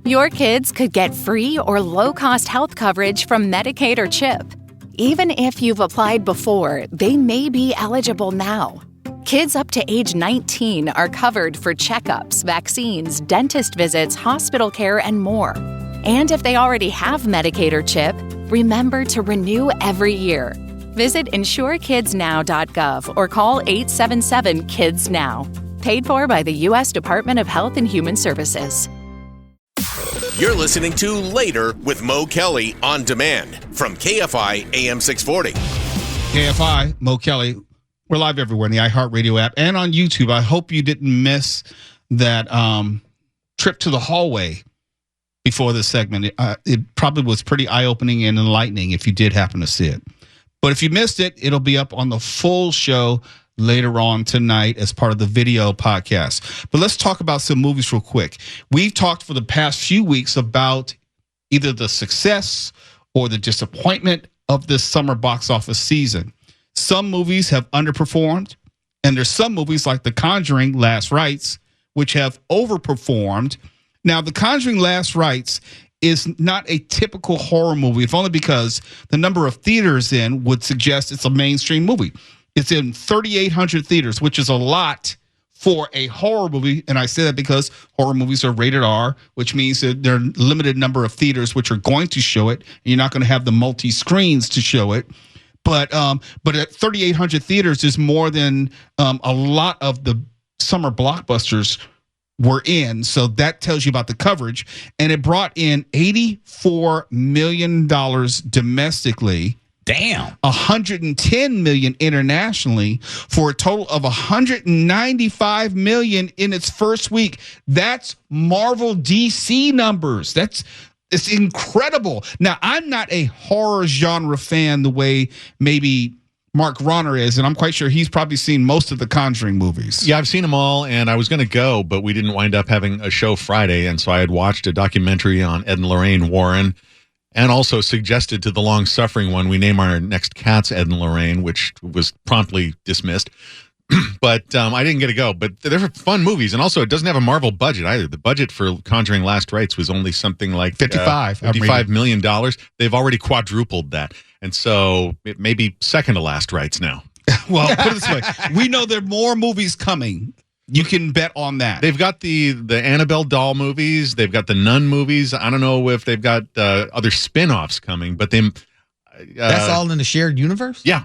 Your kids could get free or low-cost health coverage from Medicaid or CHIP. Even if you've applied before, they may be eligible now. Kids up to age 19 are covered for checkups, vaccines, dentist visits, hospital care, and more. And if they already have Medicaid or CHIP, remember to renew every year. Visit insurekidsnow.gov or call 877-KIDS-NOW. Paid for by the U.S. Department of Health and Human Services. You're listening to Later with Mo Kelly on demand from KFI AM 640. KFI, Mo Kelly. We're live everywhere in the iHeartRadio app and on YouTube. I hope you didn't miss that trip to the hallway before this segment. It probably was pretty eye-opening and enlightening if you did happen to see it. But if you missed it, it'll be up on the full show later on tonight as part of the video podcast. But let's talk about some movies real quick. We've talked for the past few weeks about either the success or the disappointment of this summer box office season. Some movies have underperformed, and there's some movies like The Conjuring: Last Rites, which have overperformed. Now, The Conjuring: Last Rites is not a typical horror movie, if only because the number of theaters in would suggest it's a mainstream movie. It's in 3,800 theaters, which is a lot for a horror movie. And I say that because horror movies are rated R, which means that there are a limited number of theaters which are going to show it. And you're not going to have the multi-screens to show it. But at 3,800 theaters is more than a lot of the summer blockbusters were in. So that tells you about the coverage. And it brought in $84 million domestically. Damn. $110 million internationally for a total of $195 million in its first week. That's Marvel DC numbers. It's incredible. Now, I'm not a horror genre fan the way maybe Mark Ronner is, and I'm quite sure he's probably seen most of the Conjuring movies. Yeah, I've seen them all, and I was going to go, but we didn't wind up having a show Friday, and so I had watched a documentary on Ed and Lorraine Warren, and also suggested to the long-suffering one we name our next cats Ed and Lorraine, which was promptly dismissed. But I didn't get to go. But they're fun movies, and also it doesn't have a Marvel budget either. The budget for Conjuring: Last Rites was only something like $55 million. They've already quadrupled that, and so it may be second to Last Rites now. Well, put it this way: we know there are more movies coming. You can bet on that. They've got the Annabelle doll movies. They've got the Nun movies. I don't know if they've got other spin-offs coming, but that's all in the shared universe? Yeah.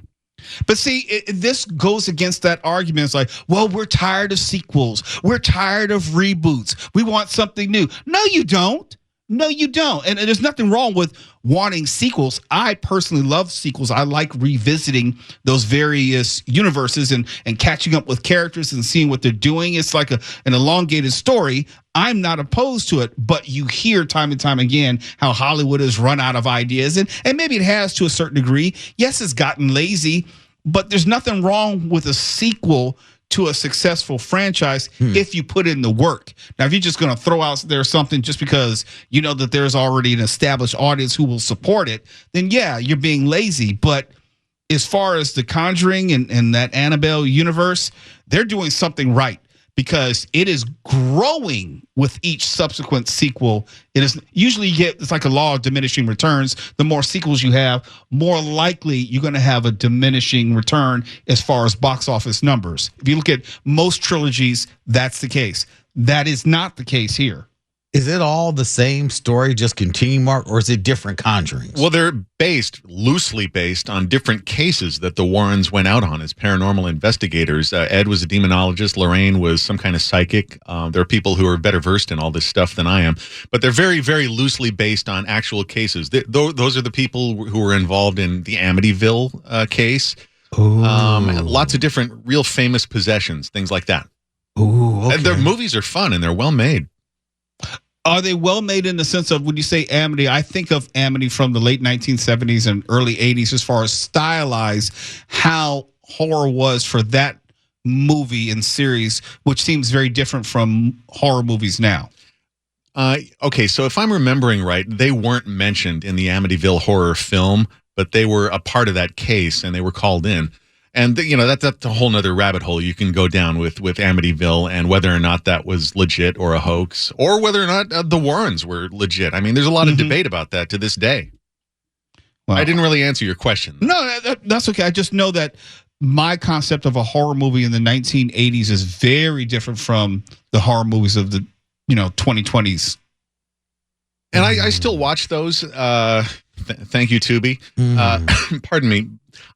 But see, this goes against that argument. It's like, well, we're tired of sequels. We're tired of reboots. We want something new. No, you don't. No, you don't. And there's nothing wrong with wanting sequels. I personally love sequels. I like revisiting those various universes and catching up with characters and seeing what they're doing. It's like an elongated story. I'm not opposed to it, but you hear time and time again how Hollywood has run out of ideas. And maybe it has to a certain degree. Yes, it's gotten lazy, but there's nothing wrong with a sequel to a successful franchise if you put in the work. Now, if you're just going to throw out there something just because you know that there's already an established audience who will support it, then yeah, you're being lazy. But as far as The Conjuring and that Annabelle universe, they're doing something right because it is growing with each subsequent sequel. It is usually it's like a law of diminishing returns. The more sequels you have, more likely you're going to have a diminishing return as far as box office numbers. If you look at most trilogies, that's the case. That is not the case here. Is it all the same story, just continuing, Mark, or is it different Conjurings? Well, they're loosely based on different cases that the Warrens went out on as paranormal investigators. Ed was a demonologist. Lorraine was some kind of psychic. There are people who are better versed in all this stuff than I am. But they're very, very loosely based on actual cases. Those are the people who were involved in the Amityville case. Lots of different real famous possessions, things like that. Ooh, okay. And their movies are fun and they're well made. Are they well made in the sense of when you say Amity, I think of Amity from the late 1970s and early 80s as far as stylized how horror was for that movie and series, which seems very different from horror movies now. Okay, so if I'm remembering right, they weren't mentioned in the Amityville horror film, but they were a part of that case and they were called in. And that's a whole nother rabbit hole you can go down with Amityville and whether or not that was legit or a hoax, or whether or not the Warrens were legit. I mean, there's a lot of debate about that to this day. Well, I didn't really answer your question. No, that's okay. I just know that my concept of a horror movie in the 1980s is very different from the horror movies of the 2020s. And I still watch those. Thank you, Tubi. Pardon me.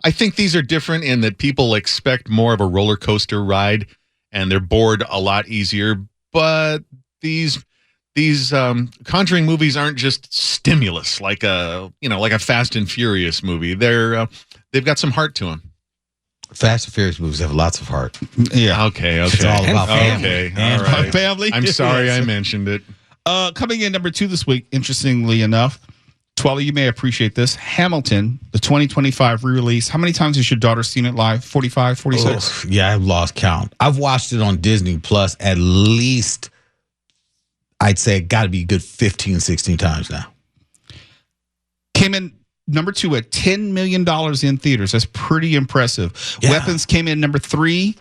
I think these are different in that people expect more of a roller coaster ride, and they're bored a lot easier. But these Conjuring movies aren't just stimulus like a Fast and Furious movie. They've got some heart to them. Fast and Furious movies have lots of heart. Yeah. Okay. It's all about family. Okay. And all right. family. I'm sorry I mentioned it. Coming in number 2 this week, interestingly enough, Twelly, you may appreciate this. Hamilton, the 2025 re-release. How many times has your daughter seen it live? 45, 46? Yeah, I've lost count. I've watched it on Disney Plus at least, I'd say it got to be a good 15, 16 times now. Came in number 2 at $10 million in theaters. That's pretty impressive. Yeah. Weapons came in number 3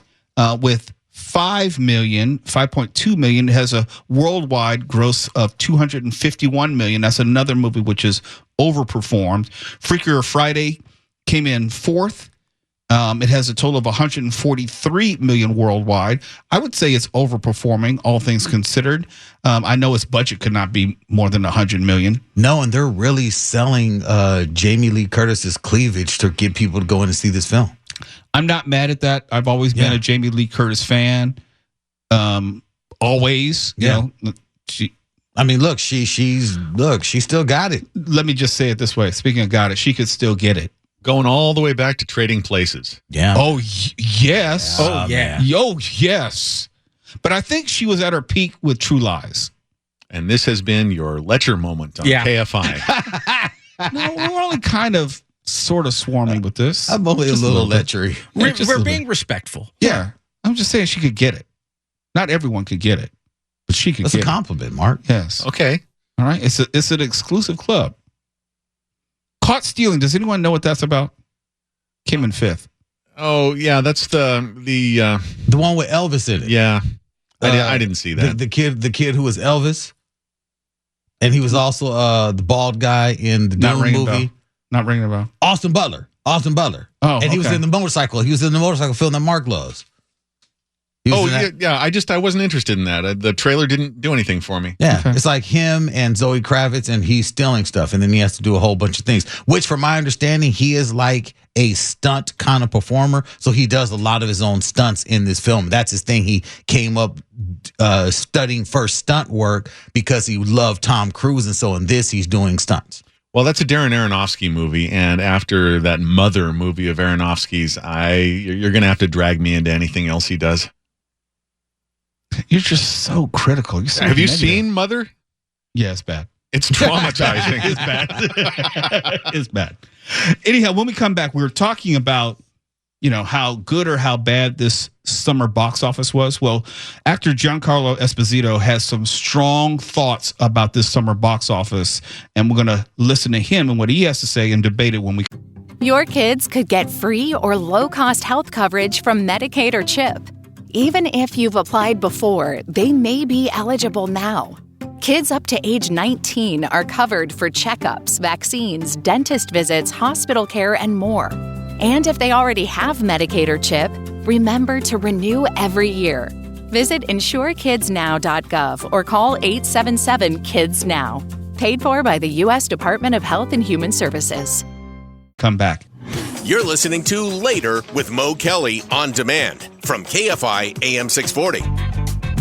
with $5.2 million. It has a worldwide gross of $251 million. That's another movie which is overperformed. Freakier Friday came in 4th. It has a total of $143 million worldwide. I would say it's overperforming, all things considered. I know its budget could not be more than $100 million. No, and they're really selling Jamie Lee Curtis's cleavage to get people to go in and see this film. I'm not mad at that. I've always been a Jamie Lee Curtis fan. Always, you know. Look, she still got it. Let me just say it this way. Speaking of got it, she could still get it. Going all the way back to Trading Places. Yeah. Oh, yes. Oh, yeah. Yes. But I think she was at her peak with True Lies. And this has been your Letcher moment on KFI. No, we're only kind of sort of swarming with this. I'm only Just a little bit. lechery. We're being respectful. Yeah. I'm just saying she could get it. Not everyone could get it, but she could That's get a compliment, Mark. it. Yes. Okay. All right. It's an exclusive club. Caught Stealing. Does anyone know what that's about? Came in 5th. Oh, yeah, that's the one with Elvis in it. Yeah. I didn't see that. The kid who was Elvis, and he was also the bald guy in the Doom movie. Not ringing a bell. Austin Butler. Oh, and he was in the motorcycle. He was in the motorcycle film that Mark loves. I wasn't interested in that. The trailer didn't do anything for me. Yeah, Okay. It's like him and Zoe Kravitz, and he's stealing stuff, and then he has to do a whole bunch of things. Which, from my understanding, he is like a stunt kind of performer, so he does a lot of his own stunts in this film. That's his thing. He came up studying first stunt work because he loved Tom Cruise, and so in this, he's doing stunts. Well, that's a Darren Aronofsky movie, and after that Mother movie of Aronofsky's, you're going to have to drag me into anything else he does. You're just so critical. You're so Have you negative. seen Mother? Yeah, it's bad. It's traumatizing. It's bad. It's bad. Anyhow, when we come back, we were talking about, how good or how bad this summer box office was. Well, actor Giancarlo Esposito has some strong thoughts about this summer box office, and we're going to listen to him and what he has to say and debate it when we. Your kids could get free or low-cost health coverage from Medicaid or CHIP. Even if you've applied before, they may be eligible now. Kids up to age 19 are covered for checkups, vaccines, dentist visits, hospital care, and more. And if they already have Medicaid or CHIP, remember to renew every year. Visit insurekidsnow.gov or call 877-KIDS-NOW. Paid for by the U.S. Department of Health and Human Services. Come back. You're listening to Later with Mo Kelly on demand from KFI AM 640.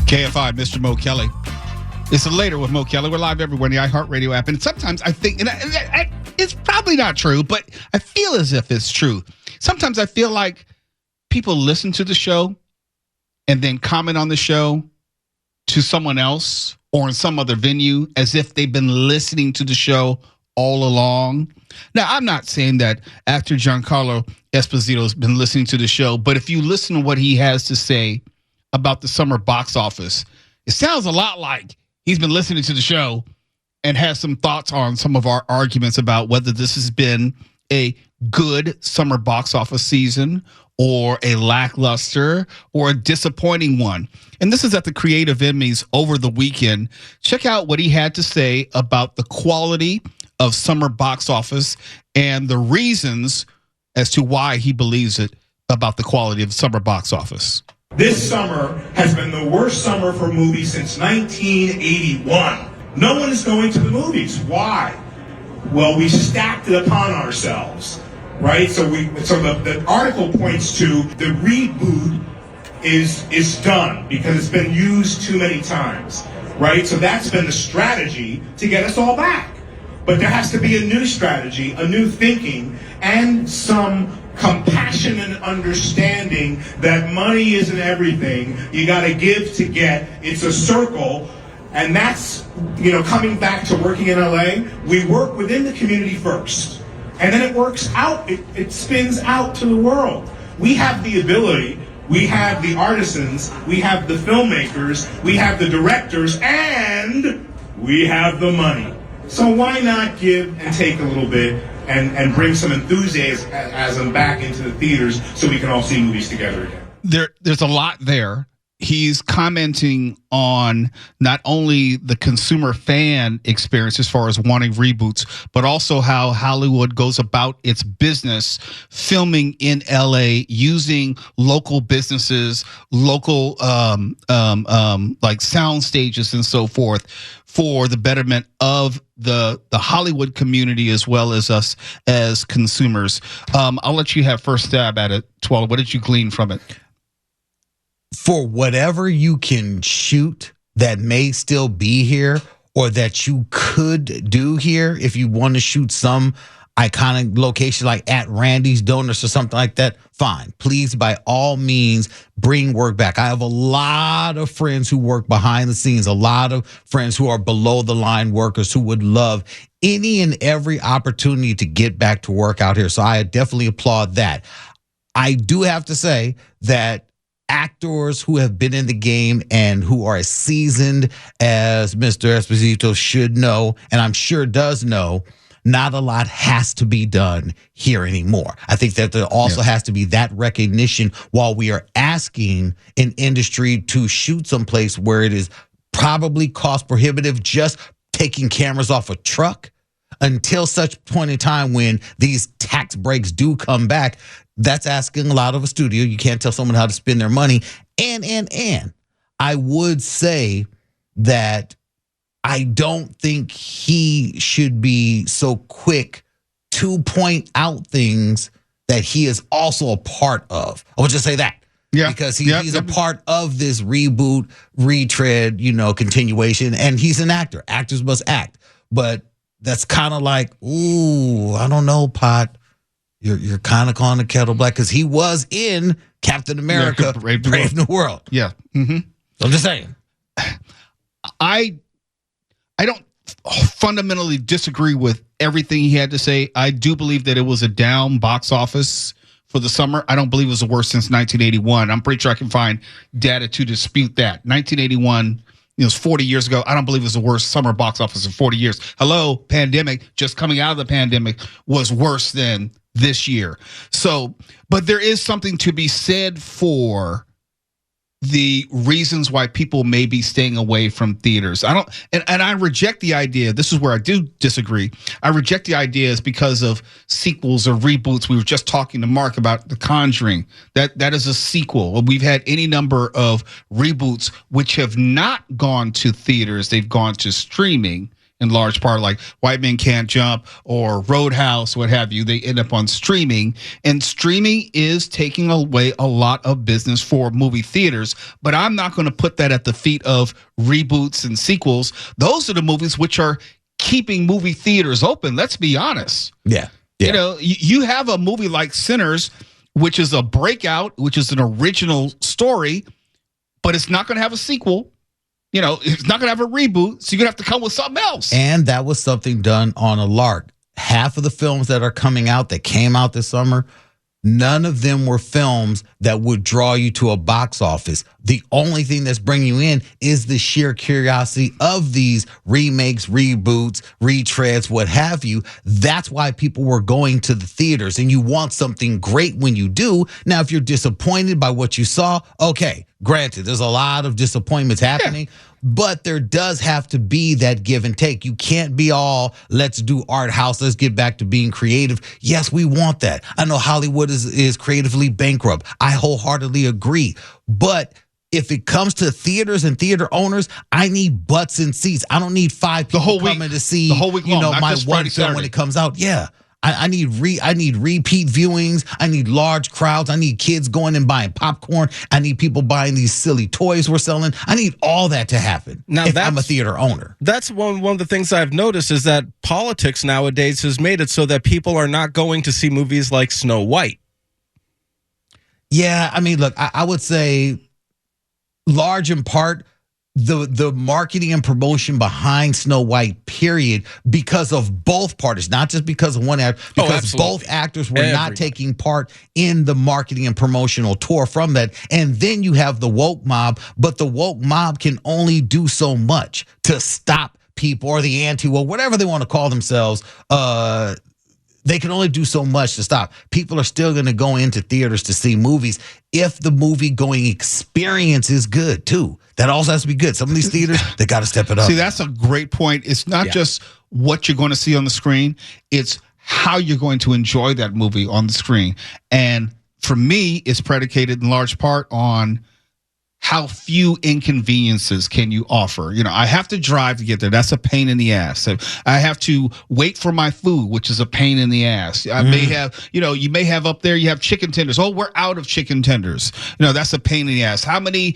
KFI, Mr. Mo Kelly. It's a Later with Mo Kelly. We're live everywhere in the iHeartRadio app. And sometimes I think, and it's probably not true, but I feel as if it's true. Sometimes I feel like people listen to the show and then comment on the show to someone else or in some other venue as if they've been listening to the show all along. Now, I'm not saying that actor Giancarlo Esposito has been listening to the show, but if you listen to what he has to say about the summer box office, it sounds a lot like he's been listening to the show and has some thoughts on some of our arguments about whether this has been a good summer box office season or a lackluster or a disappointing one. And this is at the Creative Emmys over the weekend. Check out what he had to say about the quality of summer box office and the reasons as to why he believes it about the quality of summer box office. This summer has been the worst summer for movies since 1981. No one is going to the movies. Why? Well, we stacked it upon ourselves, right? So the article points to the reboot is done because it's been used too many times, right? So that's been the strategy to get us all back. But there has to be a new strategy, a new thinking, and some compassion and understanding that money isn't everything. You got to give to get. It's a circle. And that's, coming back to working in LA, we work within the community first. And then it works out, it spins out to the world. We have the ability, we have the artisans, we have the filmmakers, we have the directors, and we have the money. So why not give and take a little bit and bring some enthusiasm back into the theaters so we can all see movies together again? There's a lot there. He's commenting on not only the consumer fan experience as far as wanting reboots, but also how Hollywood goes about its business filming in LA using local businesses, local like sound stages and so forth for the betterment of the Hollywood community as well as us as consumers. I'll let you have first stab at it, Twala. What did you glean from it? For whatever you can shoot that may still be here or that you could do here, if you want to shoot some iconic location like at Randy's Donuts or something like that, fine. Please, by all means, bring work back. I have a lot of friends who work behind the scenes, a lot of friends who are below the line workers who would love any and every opportunity to get back to work out here. So I definitely applaud that. I do have to say that actors who have been in the game and who are as seasoned as Mr. Esposito should know, and I'm sure does know, not a lot has to be done here anymore. I think that there also has to be that recognition while we are asking an industry to shoot someplace where it is probably cost prohibitive, just taking cameras off a truck until such point in time when these tax breaks do come back. That's asking a lot of a studio. You can't tell someone how to spend their money. And I would say that I don't think he should be so quick to point out things that he is also a part of. I would just say that. Yeah. Because he's a part of this reboot, retread, continuation, and he's an actor. Actors must act. But that's kind of like, ooh, I don't know, Pot. You're kind of calling the kettle black because he was in Captain America, Brave New World. Yeah. Mm-hmm. So I'm just saying. I don't fundamentally disagree with everything he had to say. I do believe that it was a down box office for the summer. I don't believe it was the worst since 1981. I'm pretty sure I can find data to dispute that. 1981, it was 40 years ago. I don't believe it was the worst summer box office in 40 years. Hello, pandemic, just coming out of the pandemic was worse than this year. So, but there is something to be said for the reasons why people may be staying away from theaters. I reject the idea. This is where I do disagree. I reject the idea is because of sequels or reboots. We were just talking to Mark about The Conjuring. That is a sequel. We've had any number of reboots which have not gone to theaters. They've gone to streaming. In large part, like White Men Can't Jump or Roadhouse, what have you, they end up on streaming. And streaming is taking away a lot of business for movie theaters. But I'm not going to put that at the feet of reboots and sequels. Those are the movies which are keeping movie theaters open. Let's be honest. Yeah. You have a movie like Sinners, which is a breakout, which is an original story, but it's not going to have a sequel. It's not going to have a reboot, so you're going to have to come with something else. And that was something done on a lark. Half of the films that are coming out that came out this summer, None of them were films that would draw you to a box office. The only thing that's bringing you in is the sheer curiosity of these remakes, reboots, retreads, what have you. That's why people were going to the theaters, and you want something great when you do. Now, if you're disappointed by what you saw, okay, granted, there's a lot of disappointments happening. Yeah. But there does have to be that give and take. You can't be all, let's do art house, let's get back to being creative. Yes, we want that. I know Hollywood is creatively bankrupt. I wholeheartedly agree. But if it comes to theaters and theater owners, I need butts in seats. I don't need 5 people coming to see the whole week long, my one film when it comes out. Yeah. I need repeat viewings. I need large crowds. I need kids going and buying popcorn. I need people buying these silly toys we're selling. I need all that to happen now if I'm a theater owner. That's one of the things I've noticed is that politics nowadays has made it so that people are not going to see movies like Snow White. Yeah, I mean, look, I would say large in part the marketing and promotion behind Snow White, period, because of both parties, not just because of one actor, because both actors were not taking part in the marketing and promotional tour from that. And then you have the woke mob, but the woke mob can only do so much to stop people, or the anti-woke, whatever they want to call themselves. They can only do so much to stop. People are still going to go into theaters to see movies if the movie going experience is good too. That also has to be good. Some of these theaters, they got to step it up. See, that's a great point. It's not just what you're going to see on the screen. It's how you're going to enjoy that movie on the screen. And for me, it's predicated in large part on how few inconveniences can you offer? You know, I have to drive to get there. That's a pain in the ass. So I have to wait for my food, which is a pain in the ass. I may have, you may have up there, you have chicken tenders. Oh, we're out of chicken tenders. That's a pain in the ass. How many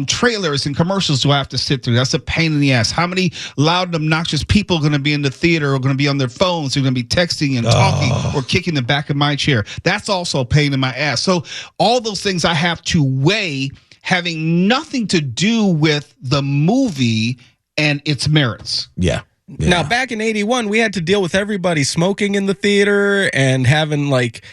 trailers and commercials do I have to sit through? That's a pain in the ass. How many loud and obnoxious people are going to be in the theater or going to be on their phones? They're going to be texting and talking or kicking the back of my chair. That's also a pain in my ass. So all those things I have to weigh, having nothing to do with the movie and its merits. Yeah. Now, back in 81, we had to deal with everybody smoking in the theater and having like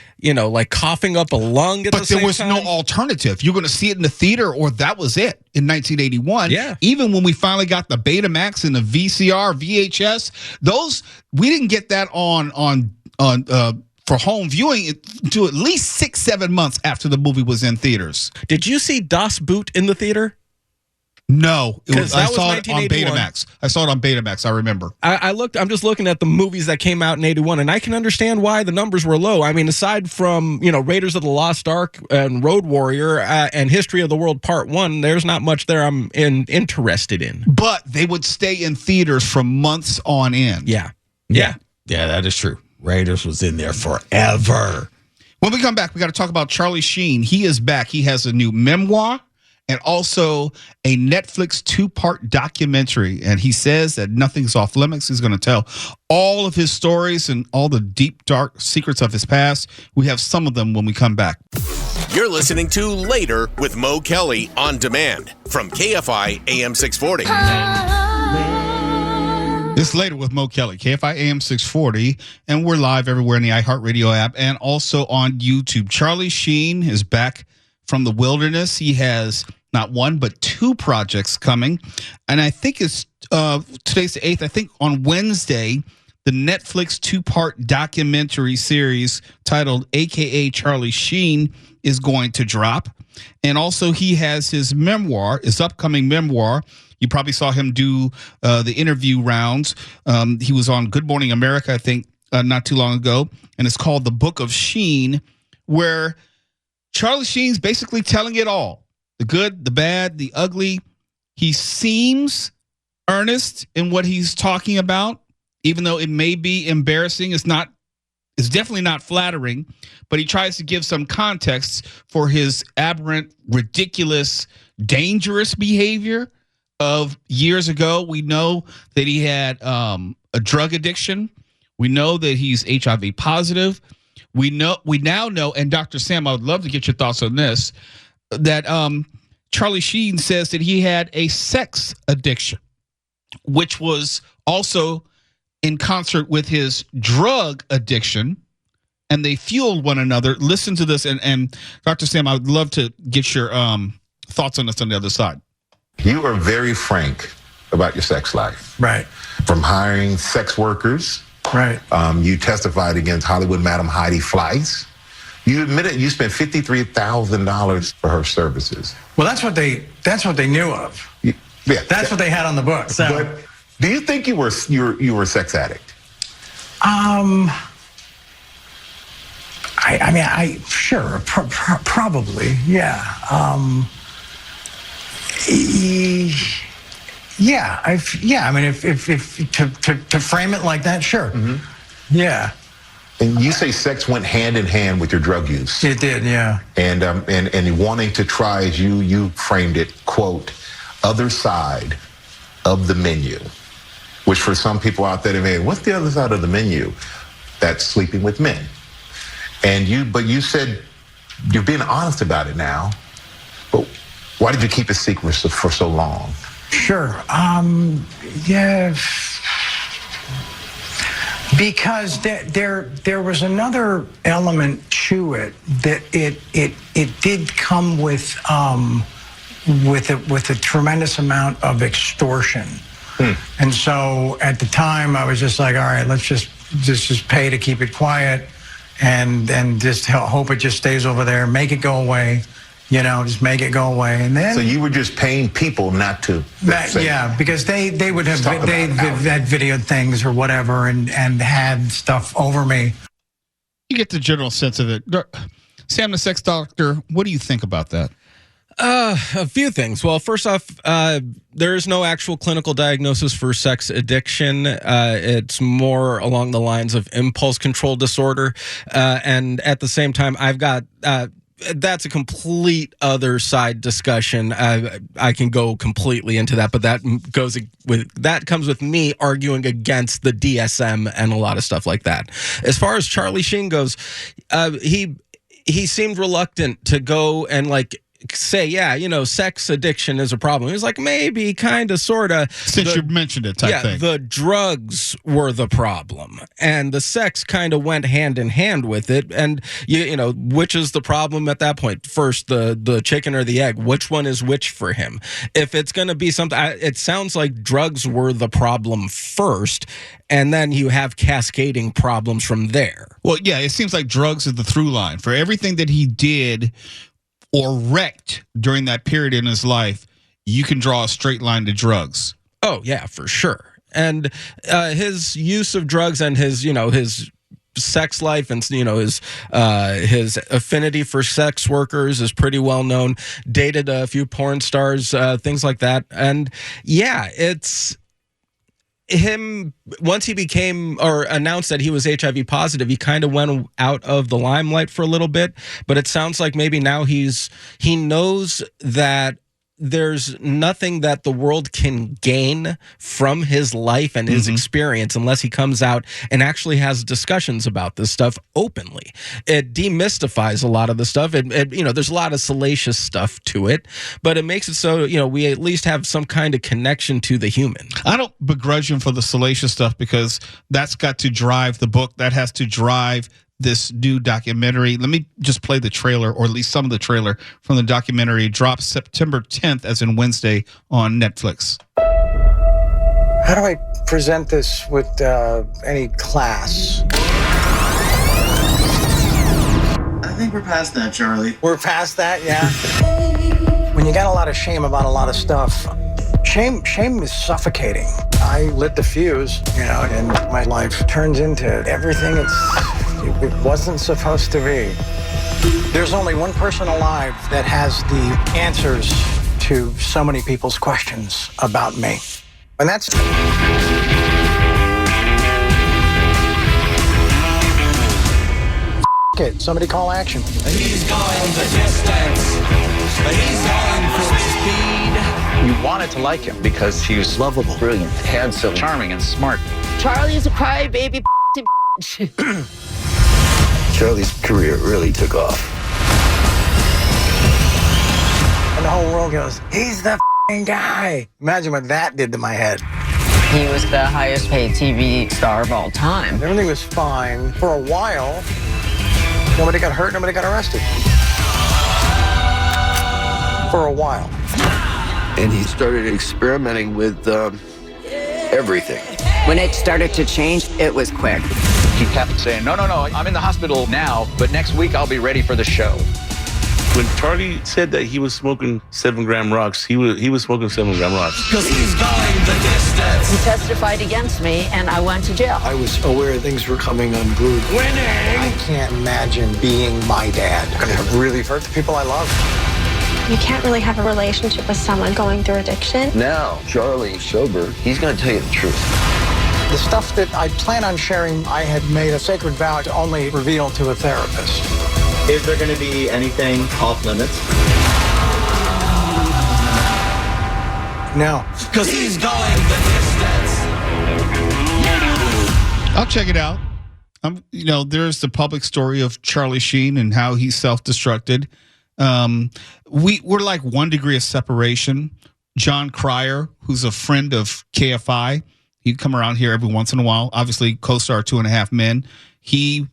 coughing up a lung at the same time. But there was no alternative. You're going to see it in the theater, or that was it in 1981. Yeah. Even when we finally got the Betamax and the VCR, VHS, we didn't get that on for home viewing to at least 6-7 months after the movie was in theaters. Did you see Das Boot in the theater? No, I saw it on Betamax. I saw it on Betamax. I remember. I'm just looking at the movies that came out in 81, and I can understand why the numbers were low. I mean, aside from Raiders of the Lost Ark and Road Warrior and History of the World Part 1, there's not much there I'm interested in. But they would stay in theaters for months on end. Yeah, that is true. Raiders was in there forever. When we come back, we got to talk about Charlie Sheen. He is back. He has a new memoir and also a Netflix 2-part documentary. And he says that nothing's off limits. He's going to tell all of his stories and all the deep, dark secrets of his past. We have some of them when we come back. You're listening to Later with Mo Kelly on demand from KFI AM 640. This Later with Mo Kelly, KFI AM 640, and we're live everywhere in the iHeartRadio app and also on YouTube. Charlie Sheen is back from the wilderness. He has not one, but 2 projects coming. And I think it's today's the 8th. I think on Wednesday, the Netflix 2-part documentary series titled AKA Charlie Sheen is going to drop. And also he has his memoir, his upcoming memoir. You probably saw him do the interview rounds. He was on Good Morning America, I think, not too long ago. And it's called The Book of Sheen, where Charlie Sheen's basically telling it all. The good, the bad, the ugly. He seems earnest in what he's talking about, even though it may be embarrassing. It's definitely not flattering, but he tries to give some context for his aberrant, ridiculous, dangerous behavior of years ago. We know that he had a drug addiction. We know that he's HIV positive. We now know, and Dr. Sam, I would love to get your thoughts on this, that Charlie Sheen says that he had a sex addiction, which was also in concert with his drug addiction. and they fueled one another. Listen to this, and Dr. Sam, I would love to get your thoughts on this on the other side. You are very frank about your sex life. Right. From hiring sex workers. Right. You testified against Hollywood Madam Heidi Fleiss. You admitted you spent $53,000 for her services. Well, that's what they knew of. Yeah. That's what they had on the book. So. But do you think you were a sex addict? Sure, probably, yeah. I mean, if to frame it like that, sure. Mm-hmm. Yeah. And you say sex went hand in hand with your drug use. It did, yeah. And wanting to try, as you framed it, quote, other side of the menu, which for some people out there, they what's the other side of the menu? That's sleeping with men. But you said you're being honest about it now. But why did you keep it secret for so long? Sure. Yeah. Because there was another element to it that it did come with a tremendous amount of extortion. And so at the time I was just like, all right, let's just pay to keep it quiet and just hope it just stays over there, make it go away. Just make it go away, and then. So you were just paying people not to. Yeah, because they would have had videoed things or whatever, and had stuff over me. You get the general sense of it. Sam, the sex doctor, what do you think about that? A few things. Well, first off, there is no actual clinical diagnosis for sex addiction. It's more along the lines of impulse control disorder, and at the same time, I've got. That's a complete other side discussion. I can go completely into that, but that comes with me arguing against the DSM and a lot of stuff like that. As far as Charlie Sheen goes, he seemed reluctant to go and say, sex addiction is a problem. He was like, maybe, kind of, sort of. Since you mentioned it, type thing. The drugs were the problem, and the sex kind of went hand in hand with it. And which is the problem at that point? First, the chicken or the egg? Which one is which for him? If it's going to be something, it sounds like drugs were the problem first, and then you have cascading problems from there. Well, yeah, it seems like drugs is the through line for everything that he did or wrecked during that period in his life. You can draw a straight line to drugs. Oh yeah, for sure. And his use of drugs and his sex life and his affinity for sex workers is pretty well known. Dated a few porn stars, things like that. And yeah, it's him. Once he became or announced that he was HIV positive, he kind of went out of the limelight for a little bit. But it sounds like maybe now he knows that there's nothing that the world can gain from his life and his experience unless he comes out and actually has discussions about this stuff openly. It demystifies a lot of the stuff. There's a lot of salacious stuff to it, but it makes it so, we at least have some kind of connection to the human. I don't begrudge him for the salacious stuff because that's got to drive the book. That has to drive this new documentary. Let me just play the trailer, or at least some of the trailer from the documentary. It drops September 10th, as in Wednesday, on Netflix. How do I present this with any class? I think we're past that, Charlie. We're past that, yeah. When you got a lot of shame about a lot of stuff, shame is suffocating. I lit the fuse, and my life turns into everything it wasn't supposed to be. There's only one person alive that has the answers to so many people's questions about me. And that's... it. Somebody call action. He's going the distance, but he's going for speed. You wanted to like him because he was lovable, brilliant, handsome, charming, and smart. Charlie's a crybaby. Charlie's career really took off. And the whole world goes, he's the guy. Imagine what that did to my head. He was the highest paid TV star of all time. Everything was fine for a while. Nobody got hurt, nobody got arrested. For a while. And he started experimenting with everything. When it started to change, it was quick. He kept saying, no, I'm in the hospital now, but next week I'll be ready for the show. When Charlie said that he was smoking 7-gram rocks, he was smoking 7-gram rocks. Because he's going the distance. He testified against me, and I went to jail. I was aware things were coming unglued. Winning! I can't imagine being my dad. I'm going to really hurt the people I love. You can't really have a relationship with someone going through addiction. Now, Charlie's sober, he's going to tell you the truth. The stuff that I plan on sharing, I had made a sacred vow to only reveal to a therapist. Is there going to be anything off limits? No. Because he's going the distance. I'll check it out. There's the public story of Charlie Sheen and how he self-destructed. We're like 1 degree of separation. John Cryer, who's a friend of KFI, he'd come around here every once in a while. Obviously, co-star 2.5 Men. He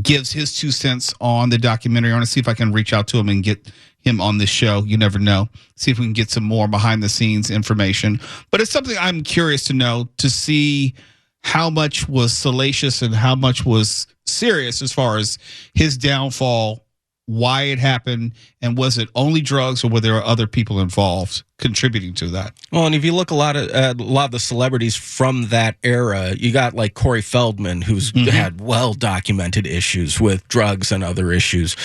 gives his 2 cents on the documentary. I want to see if I can reach out to him and get him on this show. You never know. See if we can get some more behind the scenes information. But it's something I'm curious to know, to see how much was salacious and how much was serious as far as his downfall, why it happened, and was it only drugs or were there other people involved contributing to that? Well, and if you look a lot of the celebrities from that era, you got like Corey Feldman, who's had well-documented issues with drugs and other issues.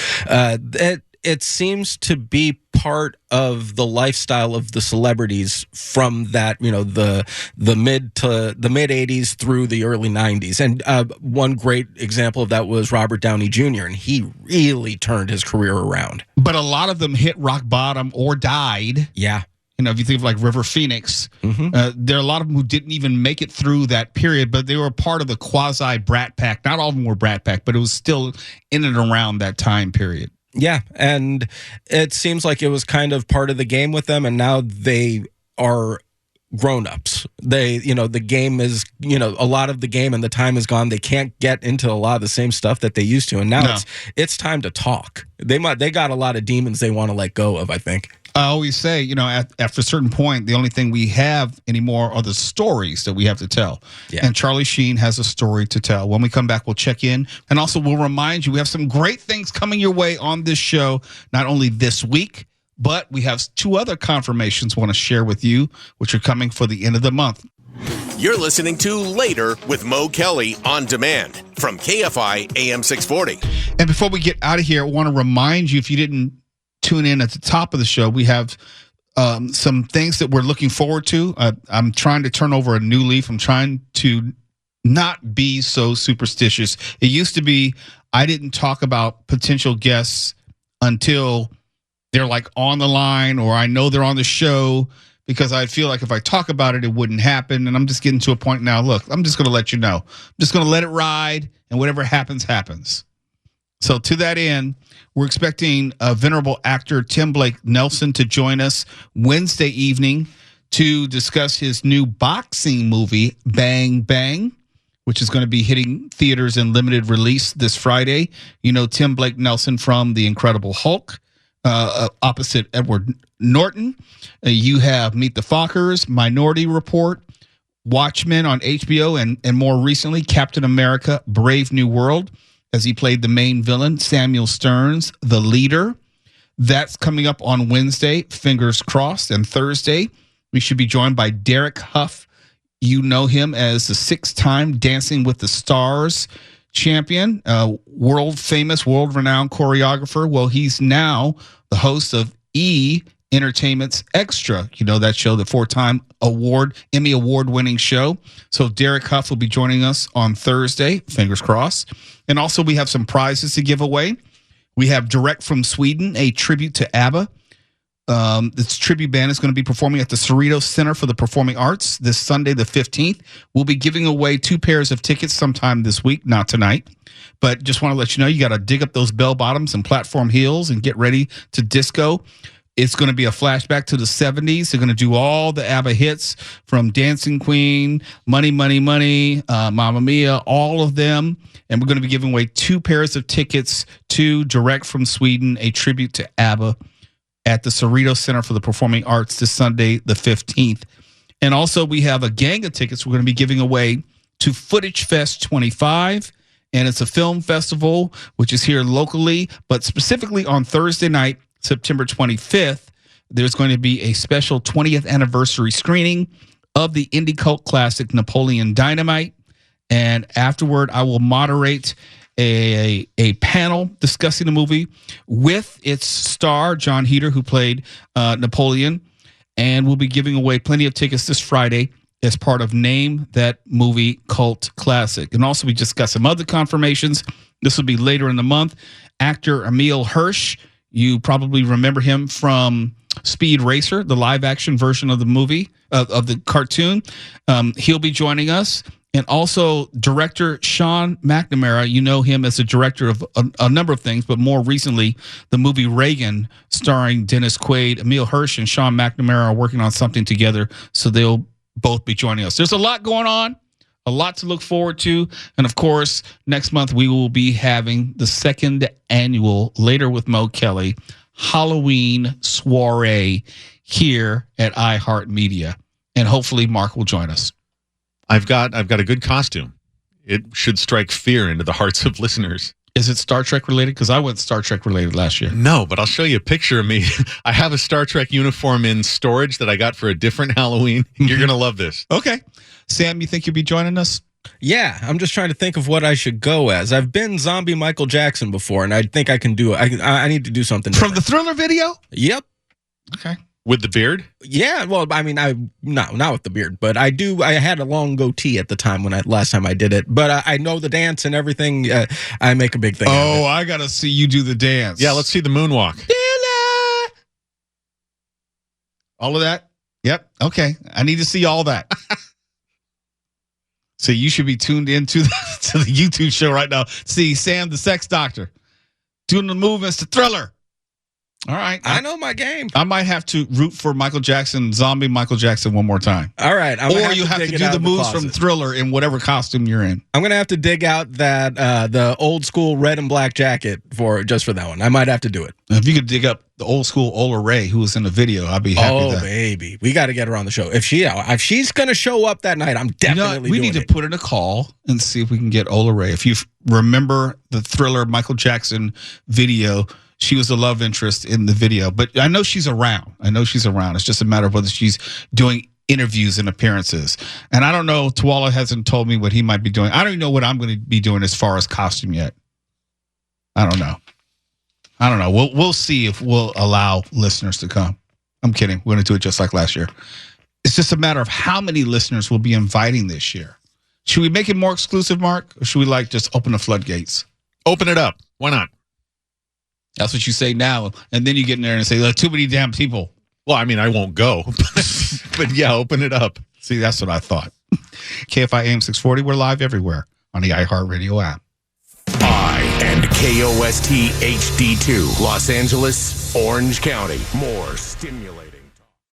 It seems to be part of the lifestyle of the celebrities from that, the mid 80s through the early 90s. And one great example of that was Robert Downey Jr., and he really turned his career around. But a lot of them hit rock bottom or died. Yeah. If you think of like River Phoenix, there are a lot of them who didn't even make it through that period, but they were part of the quasi Brat Pack. Not all of them were Brat Pack, but it was still in and around that time period. Yeah, and it seems like it was kind of part of the game with them, and now they are grown-ups. They, the game is, a lot of the game and the time is gone. They can't get into a lot of the same stuff that they used to, and now it's time to talk. They got a lot of demons they want to let go of, I think. I always say, after a certain point, the only thing we have anymore are the stories that we have to tell. Yeah. And Charlie Sheen has a story to tell. When we come back, we'll check in. And also, we'll remind you, we have some great things coming your way on this show, not only this week, but we have 2 other confirmations we want to share with you, which are coming for the end of the month. You're listening to Later with Mo Kelly on demand from KFI AM 640. And before we get out of here, I want to remind you, if you didn't tune in at the top of the show, we have some things that we're looking forward to. I'm trying to turn over a new leaf. I'm trying to not be so superstitious. It used to be I didn't talk about potential guests until they're like on the line or I know they're on the show, because I feel like if I talk about it, it wouldn't happen. And I'm just getting to a point now. Look, I'm just going to let you know. I'm just going to let it ride, and whatever happens, happens. So to that end, we're expecting venerable actor Tim Blake Nelson to join us Wednesday evening to discuss his new boxing movie, Bang Bang, which is going to be hitting theaters in limited release this Friday. Tim Blake Nelson from The Incredible Hulk, opposite Edward Norton. You have Meet the Fockers, Minority Report, Watchmen on HBO, and more recently, Captain America, Brave New World, as he played the main villain, Samuel Stearns, the leader. That's coming up on Wednesday, fingers crossed. And Thursday, we should be joined by Derek Huff. You know him as the 6-time Dancing with the Stars champion, world-famous, world-renowned choreographer. Well, he's now the host of E! Entertainment's Extra. That show, the 4-time Emmy Award-winning show. So Derek Huff will be joining us on Thursday, fingers crossed. And also we have some prizes to give away. We have direct from Sweden, a tribute to ABBA. This tribute band is going to be performing at the Cerritos Center for the Performing Arts this Sunday, the 15th. We'll be giving away 2 pairs of tickets sometime this week, not tonight. But just want to let you know, you got to dig up those bell bottoms and platform heels and get ready to disco. It's going to be a flashback to the 70s. They're going to do all the ABBA hits from Dancing Queen, Money, Money, Money, Mamma Mia, all of them. And we're going to be giving away 2 pairs of tickets to Direct from Sweden, a tribute to ABBA at the Cerritos Center for the Performing Arts this Sunday, the 15th. And also we have a gang of tickets we're going to be giving away to Footage Fest 25. And it's a film festival, which is here locally, but specifically on Thursday night, September 25th, there's going to be a special 20th anniversary screening of the indie cult classic Napoleon Dynamite. And afterward, I will moderate a panel discussing the movie with its star, John Heder, who played Napoleon. And we'll be giving away plenty of tickets this Friday as part of Name That Movie Cult Classic. And also, we just got some other confirmations. This will be later in the month. Actor Emil Hirsch, you probably remember him from Speed Racer, the live-action version of the movie, of the cartoon. He'll be joining us. And also director Sean McNamara, you know him as a director of a number of things, but more recently, the movie Reagan, starring Dennis Quaid. Emil Hirsch and Sean McNamara are working on something together, so they'll both be joining us. There's a lot going on, a lot to look forward to. And of course, next month we will be having the 2nd annual Later with Mo Kelly Halloween soiree here at iHeartMedia. And hopefully Mark will join us. I've got a good costume. It should strike fear into the hearts of listeners. Is it Star Trek related? Because I went Star Trek related last year. No, but I'll show you a picture of me. I have a Star Trek uniform in storage that I got for a different Halloween. You're going to love this. Okay. Sam, you think you'll be joining us? Yeah, I'm just trying to think of what I should go as. I've been zombie Michael Jackson before, and I think I can do it. I need to do something different. From the Thriller video? Yep. Okay. With the beard? Yeah, well, I mean, not with the beard, but I had a long goatee at the time last time I did it. But I know the dance and everything. I make a big thing. Oh, I got to see you do the dance. Yeah, let's see the moonwalk. All of that? Yep. Okay. I need to see all that. So you should be tuned into to the YouTube show right now. See Sam, the sex doctor, doing the movements to Thriller. All right. I know my game. I might have to root for Michael Jackson, zombie Michael Jackson one more time. All right. Or you have to do the moves from Thriller in whatever costume you're in. I'm going to have to dig out that the old school red and black jacket just for that one. I might have to do it. If you could dig up the old school Ola Ray who was in the video, I'd be happy. Oh, baby. We got to get her on the show. If she's going to show up that night, I'm definitely we need to put in a call and see if we can get Ola Ray. If you remember the Thriller Michael Jackson video, she was the love interest in the video, but I know she's around. It's just a matter of whether she's doing interviews and appearances. And I don't know, Tuala hasn't told me what he might be doing. I don't even know what I'm going to be doing as far as costume yet. I don't know. We'll see if we'll allow listeners to come. I'm kidding. We're going to do it just like last year. It's just a matter of how many listeners we'll be inviting this year. Should we make it more exclusive, Mark? Or should we just open the floodgates? Open it up. Why not? That's what you say now, and then you get in there and say, too many damn people. Well, I mean, I won't go, but yeah, open it up. See, that's what I thought. KFI AM 640, we're live everywhere on the iHeartRadio app. And KOST HD2, Los Angeles, Orange County. More stimulating.